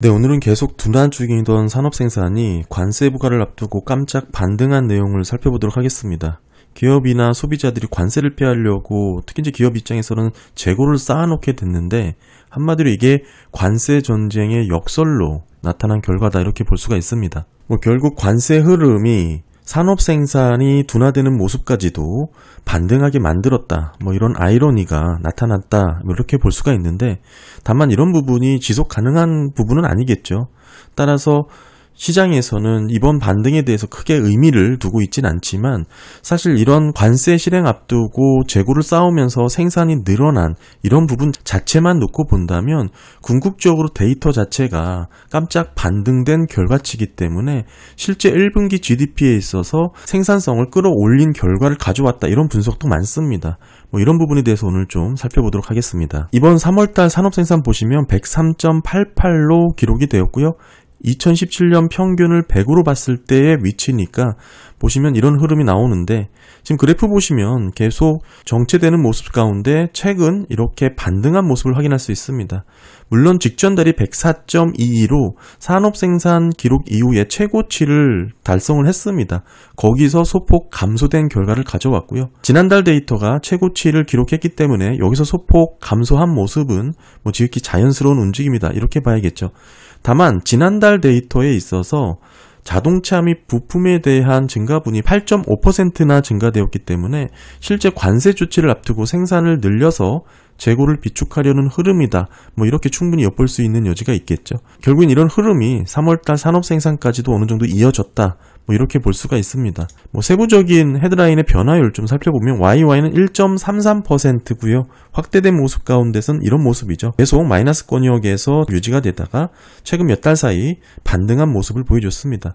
네, 오늘은 계속 둔화 중이던 산업생산이 관세 부과를 앞두고 깜짝 반등한 내용을 살펴보도록 하겠습니다. 기업이나 소비자들이 관세를 피하려고 특히 이제 기업 입장에서는 재고를 쌓아놓게 됐는데 한마디로 이게 관세 전쟁의 역설로 나타난 결과다 이렇게 볼 수가 있습니다. 결국 관세 흐름이 산업 생산이 둔화되는 모습까지도 반등하게 만들었다. 이런 아이러니가 나타났다. 이렇게 볼 수가 있는데 다만 이런 부분이 지속 가능한 부분은 아니겠죠. 따라서 시장에서는 이번 반등에 대해서 크게 의미를 두고 있진 않지만 사실 이런 관세 실행 앞두고 재고를 쌓으면서 생산이 늘어난 이런 부분 자체만 놓고 본다면 궁극적으로 데이터 자체가 깜짝 반등된 결과치이기 때문에 실제 1분기 GDP에 있어서 생산성을 끌어올린 결과를 가져왔다. 이런 분석도 많습니다. 이런 부분에 대해서 오늘 좀 살펴보도록 하겠습니다. 이번 3월달 산업생산 보시면 103.88로 기록이 되었고요. 2017년 평균을 100으로 봤을 때의 위치니까 보시면 이런 흐름이 나오는데 지금 그래프 보시면 계속 정체되는 모습 가운데 최근 이렇게 반등한 모습을 확인할 수 있습니다. 물론 직전 달이 104.22로 산업생산 기록 이후에 최고치를 달성을 했습니다. 거기서 소폭 감소된 결과를 가져왔고요. 지난달 데이터가 최고치를 기록했기 때문에 여기서 소폭 감소한 모습은 지극히 자연스러운 움직임이다 이렇게 봐야겠죠. 다만 지난달 데이터에 있어서 자동차 및 부품에 대한 증가분이 8.5%나 증가되었기 때문에 실제 관세 조치를 앞두고 생산을 늘려서 재고를 비축하려는 흐름이다. 이렇게 충분히 엿볼 수 있는 여지가 있겠죠. 결국엔 이런 흐름이 3월달 산업생산까지도 어느 정도 이어졌다. 이렇게 볼 수가 있습니다. 세부적인 헤드라인의 변화율 좀 살펴보면 YY는 1.33%고요. 확대된 모습 가운데선 이런 모습이죠. 계속 마이너스 권역에서 유지가 되다가 최근 몇 달 사이 반등한 모습을 보여줬습니다.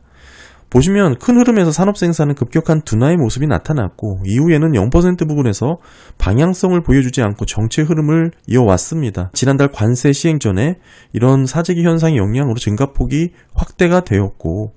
보시면 큰 흐름에서 산업생산은 급격한 둔화의 모습이 나타났고 이후에는 0% 부분에서 방향성을 보여주지 않고 정체 흐름을 이어왔습니다. 지난달 관세 시행 전에 이런 사재기 현상의 영향으로 증가폭이 확대가 되었고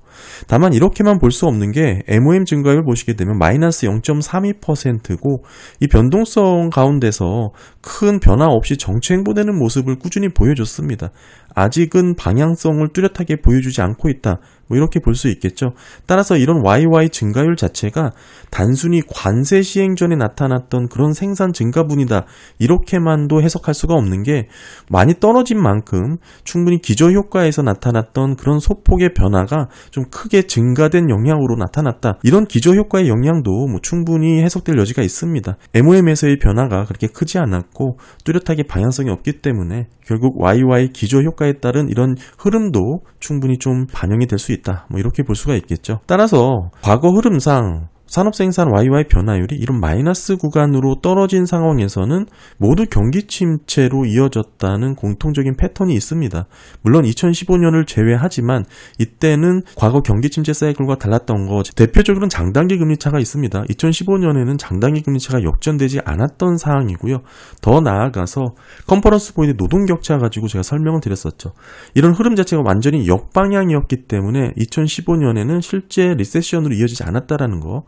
다만 이렇게만 볼 수 없는 게 MOM 증가율 보시게 되면 마이너스 0.32%고 이 변동성 가운데서 큰 변화 없이 정체 행보되는 모습을 꾸준히 보여줬습니다. 아직은 방향성을 뚜렷하게 보여주지 않고 있다. 이렇게 볼 수 있겠죠. 따라서 이런 YY 증가율 자체가 단순히 관세 시행 전에 나타났던 그런 생산 증가분이다. 이렇게만도 해석할 수가 없는 게 많이 떨어진 만큼 충분히 기저효과에서 나타났던 그런 소폭의 변화가 좀 크게 증가된 영향으로 나타났다. 이런 기저효과의 영향도 충분히 해석될 여지가 있습니다. MOM에서의 변화가 그렇게 크지 않았고 뚜렷하게 방향성이 없기 때문에 결국 YY 기저효과에 따른 이런 흐름도 충분히 좀 반영이 될 수 있다. 이렇게 볼 수가 있겠죠. 따라서 과거 흐름상 산업생산 YY 변화율이 이런 마이너스 구간으로 떨어진 상황에서는 모두 경기 침체로 이어졌다는 공통적인 패턴이 있습니다. 물론 2015년을 제외하지만 이때는 과거 경기 침체 사이클과 달랐던 거 대표적으로는 장단기 금리차가 있습니다. 2015년에는 장단기 금리차가 역전되지 않았던 상황이고요. 더 나아가서 컨퍼런스 보이드 노동격차 가지고 제가 설명을 드렸었죠. 이런 흐름 자체가 완전히 역방향이었기 때문에 2015년에는 실제 리세션으로 이어지지 않았다라는 거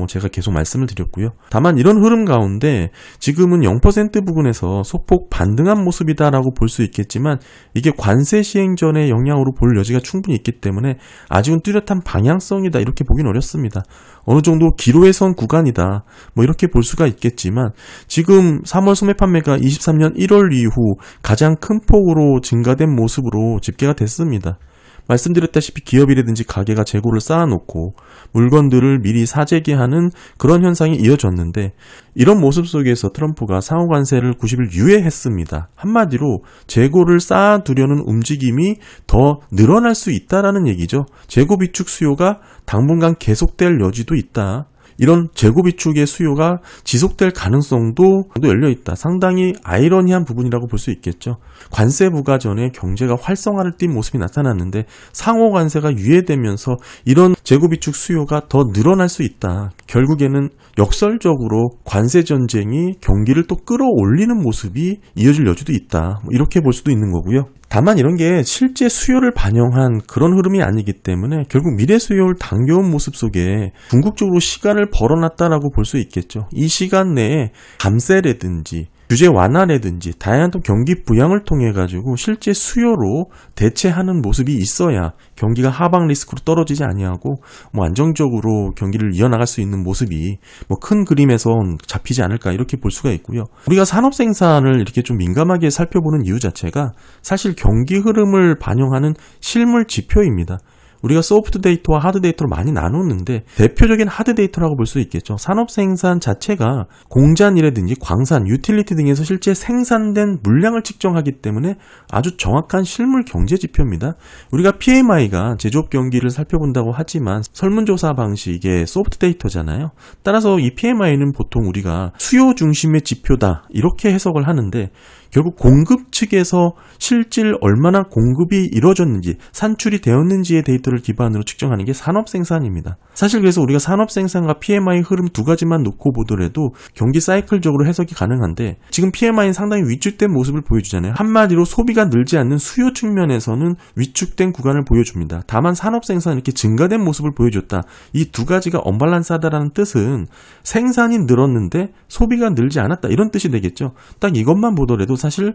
제가 계속 말씀을 드렸고요. 다만 이런 흐름 가운데 지금은 0% 부분에서 소폭 반등한 모습이다라고 볼 수 있겠지만 이게 관세 시행 전의 영향으로 볼 여지가 충분히 있기 때문에 아직은 뚜렷한 방향성이다 이렇게 보긴 어렵습니다. 어느 정도 기로에 선 구간이다 이렇게 볼 수가 있겠지만 지금 3월 소매 판매가 23년 1월 이후 가장 큰 폭으로 증가된 모습으로 집계가 됐습니다. 말씀드렸다시피 기업이라든지 가게가 재고를 쌓아놓고 물건들을 미리 사재기하는 그런 현상이 이어졌는데 이런 모습 속에서 트럼프가 상호관세를 90일 유예했습니다. 한마디로 재고를 쌓아두려는 움직임이 더 늘어날 수 있다라는 얘기죠. 재고 비축 수요가 당분간 계속될 여지도 있다. 이런 재고 비축의 수요가 지속될 가능성도 열려있다. 상당히 아이러니한 부분이라고 볼 수 있겠죠. 관세 부과 전에 경제가 활성화를 띈 모습이 나타났는데 상호 관세가 유예되면서 이런 재고 비축 수요가 더 늘어날 수 있다. 결국에는 역설적으로 관세 전쟁이 경기를 또 끌어올리는 모습이 이어질 여지도 있다. 이렇게 볼 수도 있는 거고요. 다만 이런 게 실제 수요를 반영한 그런 흐름이 아니기 때문에 결국 미래 수요를 당겨온 모습 속에 궁극적으로 시간을 벌어놨다라고 볼 수 있겠죠. 이 시간 내에 감세라든지 규제 완화라든지 다양한 또 경기 부양을 통해 가지고 실제 수요로 대체하는 모습이 있어야 경기가 하방 리스크로 떨어지지 아니하고 뭐 안정적으로 경기를 이어나갈 수 있는 모습이 뭐 큰 그림에서 잡히지 않을까 이렇게 볼 수가 있고요. 우리가 산업 생산을 이렇게 좀 민감하게 살펴보는 이유 자체가 사실 경기 흐름을 반영하는 실물 지표입니다. 우리가 소프트 데이터와 하드 데이터로 많이 나누는데 대표적인 하드 데이터라고 볼 수 있겠죠. 산업 생산 자체가 공잔이라든지 광산, 유틸리티 등에서 실제 생산된 물량을 측정하기 때문에 아주 정확한 실물 경제 지표입니다. 우리가 PMI가 제조업 경기를 살펴본다고 하지만 설문조사 방식의 소프트 데이터잖아요. 따라서 이 PMI는 보통 우리가 수요 중심의 지표다 이렇게 해석을 하는데 결국 공급 측에서 실질 얼마나 공급이 이루어졌는지 산출이 되었는지의 데이터를 기반으로 측정하는 게 산업 생산입니다. 사실 그래서 우리가 산업 생산과 PMI 흐름 두 가지만 놓고 보더라도 경기 사이클적으로 해석이 가능한데 지금 PMI는 상당히 위축된 모습을 보여주잖아요. 한마디로 소비가 늘지 않는 수요 측면에서는 위축된 구간을 보여줍니다. 다만 산업 생산은 이렇게 증가된 모습을 보여줬다. 이 두 가지가 언밸런스하다라는 뜻은 생산이 늘었는데 소비가 늘지 않았다 이런 뜻이 되겠죠. 딱 이것만 보더라도 사실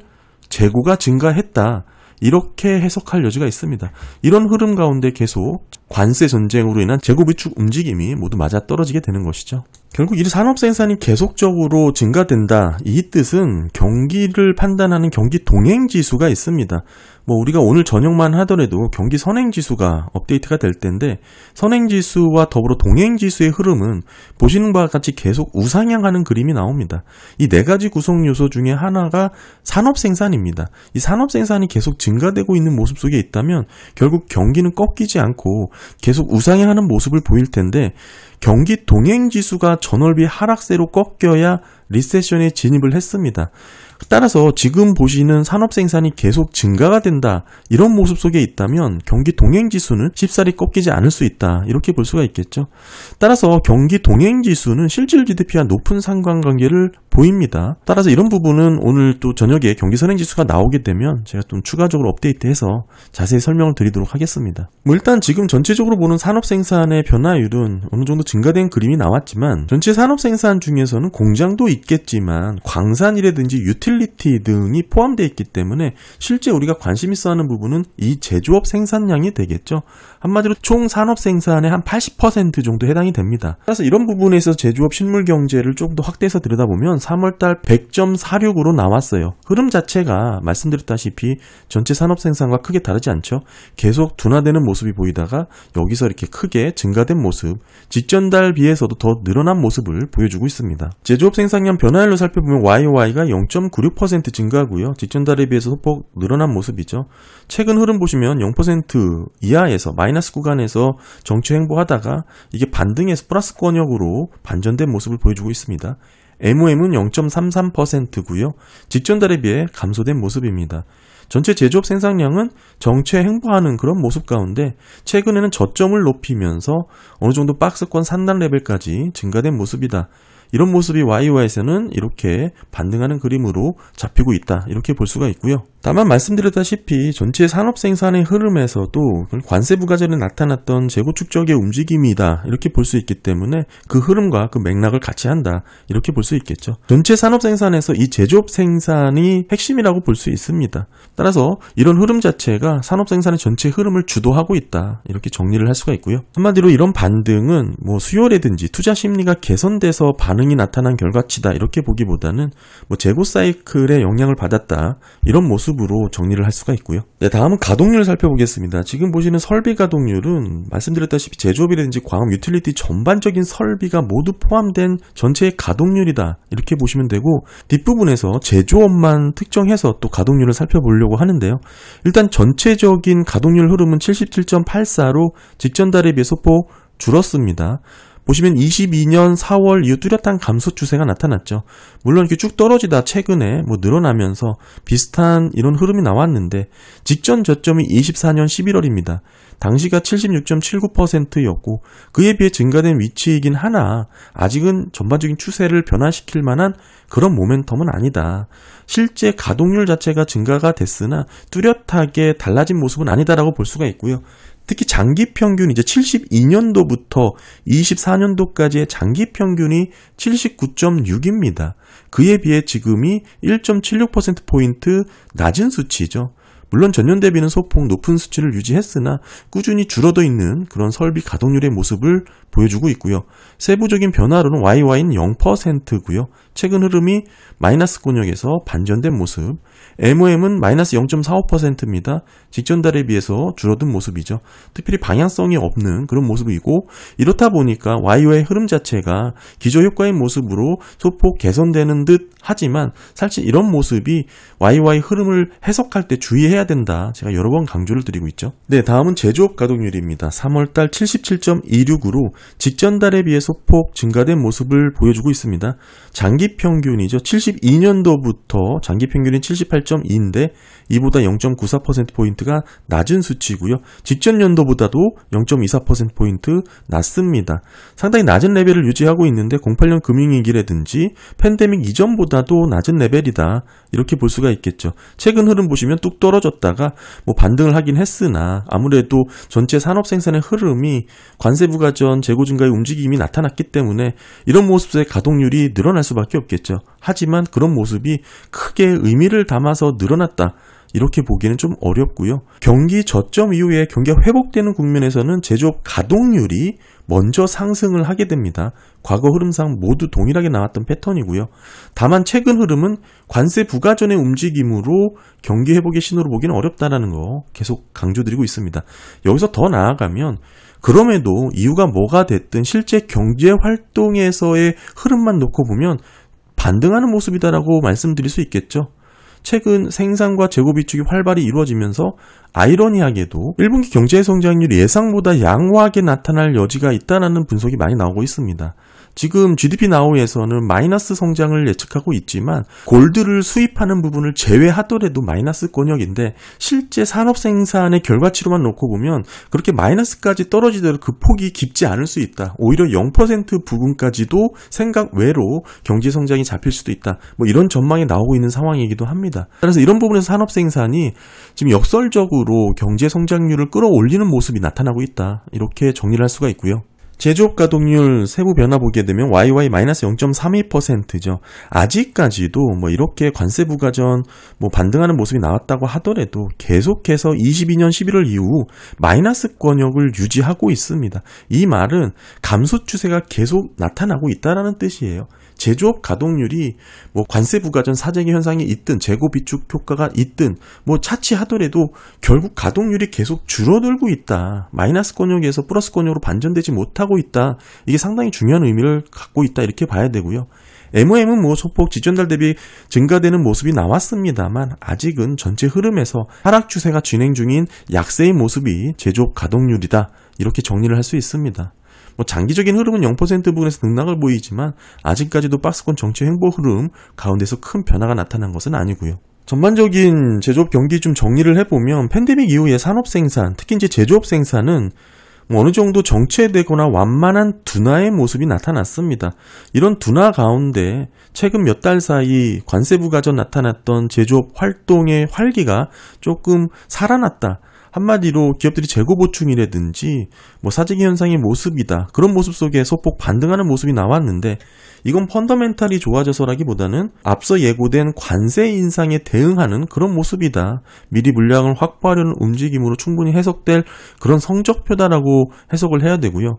재고가 증가했다 이렇게 해석할 여지가 있습니다. 이런 흐름 가운데 계속 관세 전쟁으로 인한 재고 비축 움직임이 모두 맞아떨어지게 되는 것이죠. 결국 이 산업 생산이 계속적으로 증가된다. 이 뜻은 경기를 판단하는 경기 동행 지수가 있습니다. 우리가 오늘 저녁만 하더라도 경기 선행 지수가 업데이트가 될 텐데 선행 지수와 더불어 동행 지수의 흐름은 보시는 바와 같이 계속 우상향하는 그림이 나옵니다. 이 네 가지 구성 요소 중에 하나가 산업 생산입니다. 이 산업 생산이 계속 증가되고 있는 모습 속에 있다면 결국 경기는 꺾이지 않고 계속 우상향하는 모습을 보일 텐데 경기 동행 지수가 전월비 하락세로 꺾여야 리세션에 진입을 했습니다. 따라서 지금 보시는 산업 생산이 계속 증가가 된다 이런 모습 속에 있다면 경기 동행 지수는 쉽사리 꺾이지 않을 수 있다 이렇게 볼 수가 있겠죠. 따라서 경기 동행 지수는 실질 GDP와 높은 상관관계를 보입니다. 따라서 이런 부분은 오늘 또 저녁에 경기 선행 지수가 나오게 되면 제가 좀 추가적으로 업데이트해서 자세히 설명을 드리도록 하겠습니다. 일단 지금 전체적으로 보는 산업 생산의 변화율은 어느 정도 증가된 그림이 나왔지만 전체 산업 생산 중에서는 공장도 있겠지만 광산이라든지 유틸리티 등이 포함되어 있기 때문에 실제 우리가 관심 있어 하는 부분은 이 제조업 생산량이 되겠죠. 한마디로 총 산업 생산의 한 80% 정도 해당이 됩니다. 따라서 이런 부분에서 제조업 실물 경제를 조금 더 확대해서 들여다보면 3월달 100.46으로 나왔어요. 흐름 자체가 말씀드렸다시피 전체 산업 생산과 크게 다르지 않죠. 계속 둔화되는 모습이 보이다가 여기서 이렇게 크게 증가된 모습, 직전달 비해서도 더 늘어난 모습을 보여주고 있습니다. 제조업 생산량 변화율로 살펴보면 YOY가 0.96% 증가하고요. 직전달에 비해서 소폭 늘어난 모습이죠. 최근 흐름 보시면 0% 이하에서 마이너스 구간에서 정체 행보하다가 이게 반등해서 플러스 권역으로 반전된 모습을 보여주고 있습니다. MOM은 0.33%고요. 직전달에 비해 감소된 모습입니다. 전체 제조업 생산량은 정체 행보하는 그런 모습 가운데 최근에는 저점을 높이면서 어느 정도 박스권 상단 레벨까지 증가된 모습이다. 이런 모습이 YOY에서는 이렇게 반등하는 그림으로 잡히고 있다 이렇게 볼 수가 있고요. 다만 말씀드렸다시피 전체 산업 생산의 흐름에서도 관세 부과전에 나타났던 재고 축적의 움직임이다 이렇게 볼 수 있기 때문에 그 흐름과 그 맥락을 같이 한다 이렇게 볼 수 있겠죠. 전체 산업 생산에서 이 제조업 생산이 핵심이라고 볼 수 있습니다. 따라서 이런 흐름 자체가 산업 생산의 전체 흐름을 주도하고 있다 이렇게 정리를 할 수가 있고요. 한마디로 이런 반등은 수요라든지 투자 심리가 개선돼서 반응이 나타난 결과치다 이렇게 보기보다는 재고 사이클에 영향을 받았다 이런 모습으로 정리를 할 수가 있고요. 네, 다음은 가동률을 살펴보겠습니다. 지금 보시는 설비 가동률은 말씀드렸다시피 제조업이라든지 광업, 유틸리티 전반적인 설비가 모두 포함된 전체의 가동률이다 이렇게 보시면 되고 뒷부분에서 제조업만 특정해서 또 가동률을 살펴보려고 하는데요. 일단 전체적인 가동률 흐름은 77.84로 직전달에 비해 소폭 줄었습니다. 보시면 22년 4월 이후 뚜렷한 감소 추세가 나타났죠. 물론 이렇게 쭉 떨어지다 최근에 늘어나면서 비슷한 이런 흐름이 나왔는데 직전 저점이 24년 11월입니다. 당시가 76.79%였고 그에 비해 증가된 위치이긴 하나 아직은 전반적인 추세를 변화시킬 만한 그런 모멘텀은 아니다. 실제 가동률 자체가 증가가 됐으나 뚜렷하게 달라진 모습은 아니다라고 볼 수가 있고요. 특히 장기 평균 이제 72년도부터 24년도까지의 장기 평균이 79.6입니다. 그에 비해 지금이 1.76%포인트 낮은 수치죠. 물론 전년 대비는 소폭 높은 수치를 유지했으나 꾸준히 줄어들어 있는 그런 설비 가동률의 모습을 보여주고 있고요. 세부적인 변화로는 YY는 0%고요. 최근 흐름이 마이너스 권역에서 반전된 모습. MOM은 마이너스 0.45%입니다. 직전 달에 비해서 줄어든 모습이죠. 특별히 방향성이 없는 그런 모습이고, 이렇다 보니까 YO의 흐름 자체가 기저효과의 모습으로 소폭 개선되는 듯 하지만 사실 이런 모습이 YY 흐름을 해석할 때 주의해야 된다. 제가 여러 번 강조를 드리고 있죠. 네, 다음은 제조업 가동률입니다. 3월달 77.26으로 직전 달에 비해 소폭 증가된 모습을 보여주고 있습니다. 장기 평균이죠. 72년도부터 장기 평균이 78.2인데 이보다 0.94%포인트가 낮은 수치고요. 직전 연도보다도 0.24%포인트 낮습니다. 상당히 낮은 레벨을 유지하고 있는데 08년 금융위기라든지 팬데믹 이전보다도 낮은 레벨이다. 이렇게 볼 수가 있겠죠. 최근 흐름 보시면 뚝 떨어졌다가 반등을 하긴 했으나 아무래도 전체 산업 생산의 흐름이 관세 부과전 재고 증가의 움직임이 나타났기 때문에 이런 모습의 가동률이 늘어날 수밖에 없겠죠. 하지만 그런 모습이 크게 의미를 담아서 늘어났다. 이렇게 보기는 좀 어렵고요. 경기 저점 이후에 경기가 회복되는 국면에서는 제조업 가동률이 먼저 상승을 하게 됩니다. 과거 흐름상 모두 동일하게 나왔던 패턴이고요. 다만 최근 흐름은 관세 부과전의 움직임으로 경기 회복의 신호로 보기는 어렵다는 거 계속 강조드리고 있습니다. 여기서 더 나아가면 그럼에도 이유가 뭐가 됐든 실제 경제 활동에서의 흐름만 놓고 보면 반등하는 모습이다라고 말씀드릴 수 있겠죠. 최근 생산과 재고 비축이 활발히 이루어지면서 아이러니하게도 1분기 경제 성장률이 예상보다 양호하게 나타날 여지가 있다는 분석이 많이 나오고 있습니다. 지금 GDP나우에서는 마이너스 성장을 예측하고 있지만 골드를 수입하는 부분을 제외하더라도 마이너스 권역인데 실제 산업 생산의 결과치로만 놓고 보면 그렇게 마이너스까지 떨어지더라도 그 폭이 깊지 않을 수 있다. 오히려 0% 부분까지도 생각 외로 경제 성장이 잡힐 수도 있다. 이런 전망이 나오고 있는 상황이기도 합니다. 그래서 이런 부분에서 산업 생산이 지금 역설적으로 경제 성장률을 끌어올리는 모습이 나타나고 있다. 이렇게 정리를 할 수가 있고요. 제조업 가동률 세부 변화 보게 되면 YY-0.32%죠. 아직까지도 이렇게 관세 부과전 반등하는 모습이 나왔다고 하더라도 계속해서 22년 11월 이후 마이너스 권역을 유지하고 있습니다. 이 말은 감소 추세가 계속 나타나고 있다는 뜻이에요. 제조업 가동률이 관세 부과전 사재기 현상이 있든 재고 비축 효과가 있든 차치하더라도 결국 가동률이 계속 줄어들고 있다. 마이너스 권역에서 플러스 권역으로 반전되지 못하고 있다. 이게 상당히 중요한 의미를 갖고 있다. 이렇게 봐야 되고요. MOM은 소폭 지전달 대비 증가되는 모습이 나왔습니다만 아직은 전체 흐름에서 하락 추세가 진행 중인 약세의 모습이 제조업 가동률이다. 이렇게 정리를 할 수 있습니다. 장기적인 흐름은 0% 부분에서 등락을 보이지만 아직까지도 박스권 정체 횡보 흐름 가운데서 큰 변화가 나타난 것은 아니고요. 전반적인 제조업 경기 좀 정리를 해보면 팬데믹 이후의 산업 생산, 특히 이제 제조업 생산은 어느 정도 정체되거나 완만한 둔화의 모습이 나타났습니다. 이런 둔화 가운데 최근 몇 달 사이 관세 부과전 나타났던 제조업 활동의 활기가 조금 살아났다. 한마디로 기업들이 재고 보충이라든지 사재기 현상의 모습이다. 그런 모습 속에 소폭 반등하는 모습이 나왔는데 이건 펀더멘탈이 좋아져서라기보다는 앞서 예고된 관세 인상에 대응하는 그런 모습이다. 미리 물량을 확보하려는 움직임으로 충분히 해석될 그런 성적표다라고 해석을 해야 되고요.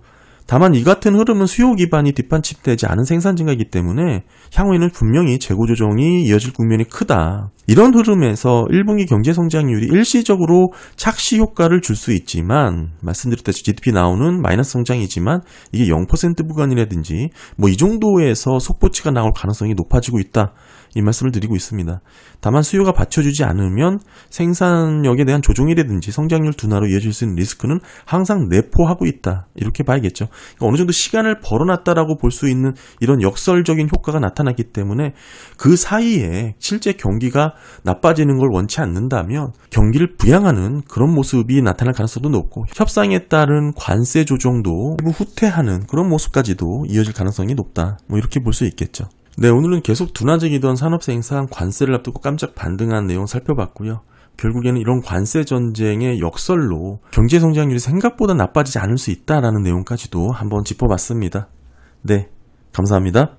다만 이 같은 흐름은 수요 기반이 뒷받침되지 않은 생산 증가이기 때문에 향후에는 분명히 재고 조정이 이어질 국면이 크다. 이런 흐름에서 1분기 경제 성장률이 일시적으로 착시 효과를 줄 수 있지만 말씀드렸다시피 GDP 나오는 마이너스 성장이지만 이게 0% 구간이라든지 이 정도에서 속보치가 나올 가능성이 높아지고 있다. 이 말씀을 드리고 있습니다. 다만 수요가 받쳐주지 않으면 생산력에 대한 조정이라든지 성장률 둔화로 이어질 수 있는 리스크는 항상 내포하고 있다. 이렇게 봐야겠죠. 그러니까 어느 정도 시간을 벌어놨다라고 볼 수 있는 이런 역설적인 효과가 나타나기 때문에 그 사이에 실제 경기가 나빠지는 걸 원치 않는다면 경기를 부양하는 그런 모습이 나타날 가능성도 높고 협상에 따른 관세 조정도 일부 후퇴하는 그런 모습까지도 이어질 가능성이 높다. 이렇게 볼 수 있겠죠. 네, 오늘은 계속 둔화적이던 산업 생산 관세를 앞두고 깜짝 반등한 내용 살펴봤고요. 결국에는 이런 관세 전쟁의 역설로 경제 성장률이 생각보다 나빠지지 않을 수 있다라는 내용까지도 한번 짚어봤습니다. 네, 감사합니다.